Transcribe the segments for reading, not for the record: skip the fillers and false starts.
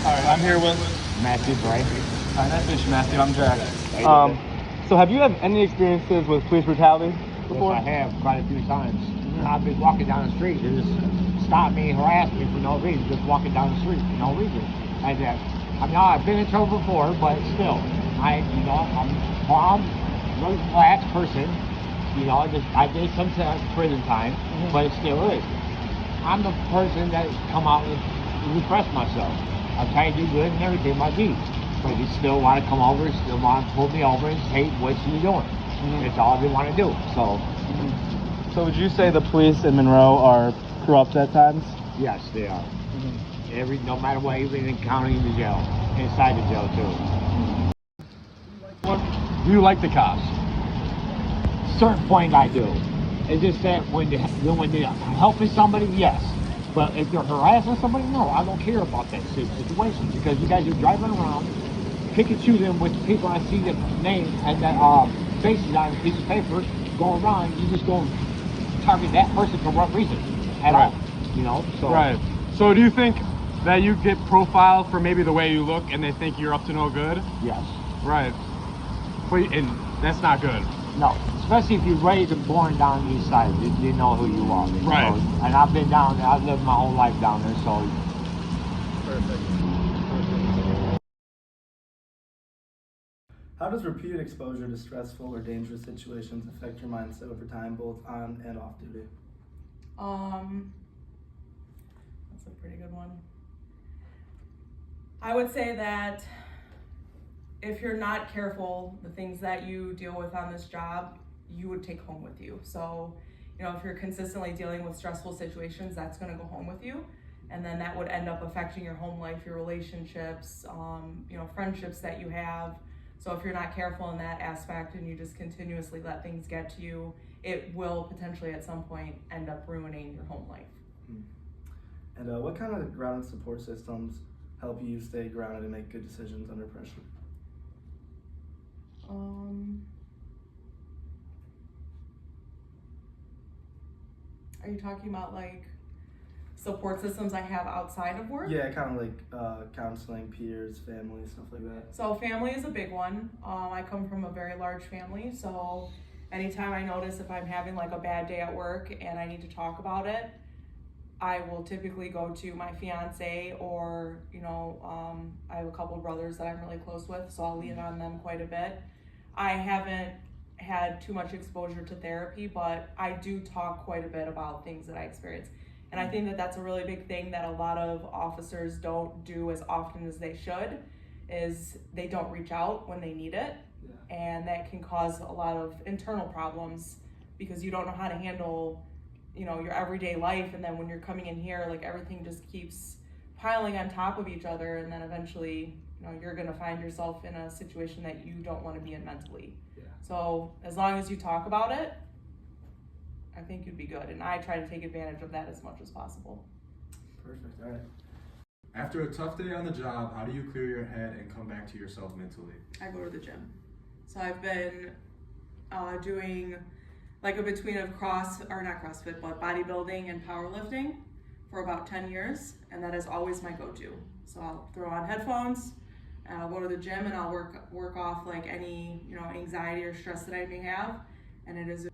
right, I'm here with. Matthew, right? Hi, nice to meet you, Matthew. I'm Jack. Um, So have you had any experiences with police brutality before? Yes, I have quite a few times. I've been walking down the street. They just stop me, harass me for no reason, just walking down the street for no reason. And I've been in trouble before, but still, I'm a calm, really relaxed person. I did some prison time, but it still is. I'm the person that come out and refresh myself. I'm trying to do good and everything my deeds. But you still want to come over, still want to pull me over and say, what you doing? That's all they want to do. So, So would you say the police in Monroe are corrupt at times? yes, they are. No matter what, even in county, the jail, inside the jail too. Do you like the cops? Certain point I do. It's just that when they're helping somebody, yes. But if they're harassing somebody, no, I don't care about that situation because you guys are driving around, pick and choosing with people. I see the name and the faces on a piece of paper going around. You just go target that person for what reason at all? So Right. So do you think that you get profiled for maybe the way you look and they think you're up to no good? yes. Right. And that's not good. No, especially if you're raised and born down the east side, you know who you are. Right. So, and I've been down there. I've lived my whole life down there. So. How does repeated exposure to stressful or dangerous situations affect your mindset over time, both on and off duty? That's a pretty good one. I would say that if you're not careful, the things that you deal with on this job, you would take home with you. So, if you're consistently dealing with stressful situations, that's going to go home with you. And then that would end up affecting your home life, your relationships, friendships that you have. So if you're not careful in that aspect and you just continuously let things get to you, it will potentially at some point end up ruining your home life. And what kind of grounded support systems help you stay grounded and make good decisions under pressure? Are you talking about like support systems I have outside of work? Yeah, kind of like counseling, peers, family, stuff like that. So family is a big one. I come from a very large family, so anytime I notice if I'm having like a bad day at work and I need to talk about it, I will typically go to my fiance or, I have a couple of brothers that I'm really close with, so I'll lean on them quite a bit. I haven't had too much exposure to therapy, but I do talk quite a bit about things that I experience. And I think that that's a really big thing that a lot of officers don't do as often as they should, is they don't reach out when they need it. Yeah. And that can cause a lot of internal problems because you don't know how to handle, your everyday life. And then when you're coming in here, like everything just keeps piling on top of each other. And then eventually, you're going to find yourself in a situation that you don't want to be in mentally. Yeah. So as long as you talk about it, I think you'd be good. And I try to take advantage of that as much as possible. Perfect. All right. After a tough day on the job, how do you clear your head and come back to yourself mentally? I go to the gym. So I've been doing like a between of not CrossFit, but bodybuilding and powerlifting for about 10 years. And that is always my go-to. So I'll throw on headphones, and I'll go to the gym and I'll work off like any, anxiety or stress that I may have. And it is.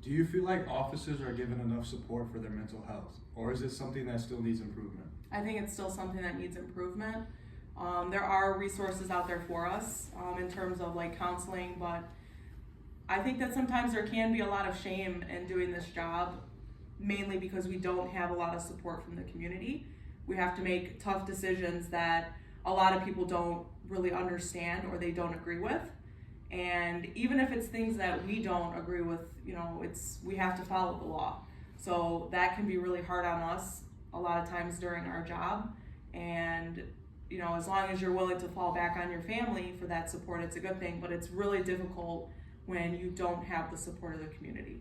Do you feel like officers are given enough support for their mental health, or is it something that still needs improvement? I think it's still something that needs improvement. There are resources out there for us in terms of like counseling, but I think that sometimes there can be a lot of shame in doing this job, mainly because we don't have a lot of support from the community. We have to make tough decisions that a lot of people don't really understand or they don't agree with. And even if it's things that we don't agree with, we have to follow the law. So that can be really hard on us a lot of times during our job. And, as long as you're willing to fall back on your family for that support, it's a good thing. But it's really difficult when you don't have the support of the community.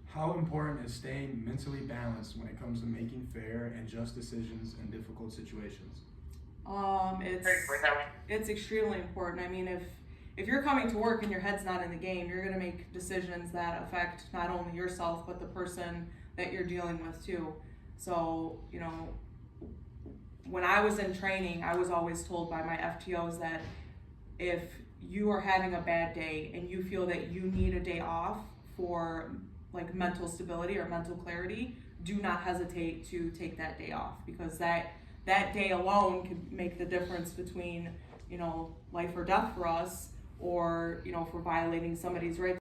How important is staying mentally balanced when it comes to making fair and just decisions in difficult situations? It's extremely important. I mean, if you're coming to work and your head's not in the game, you're going to make decisions that affect not only yourself, but the person that you're dealing with too. So, when I was in training, I was always told by my FTOs that if you are having a bad day and you feel that you need a day off for like mental stability or mental clarity, do not hesitate to take that day off, because that day alone can make the difference between, you know, life or death for us, or, you know, if we're violating somebody's rights.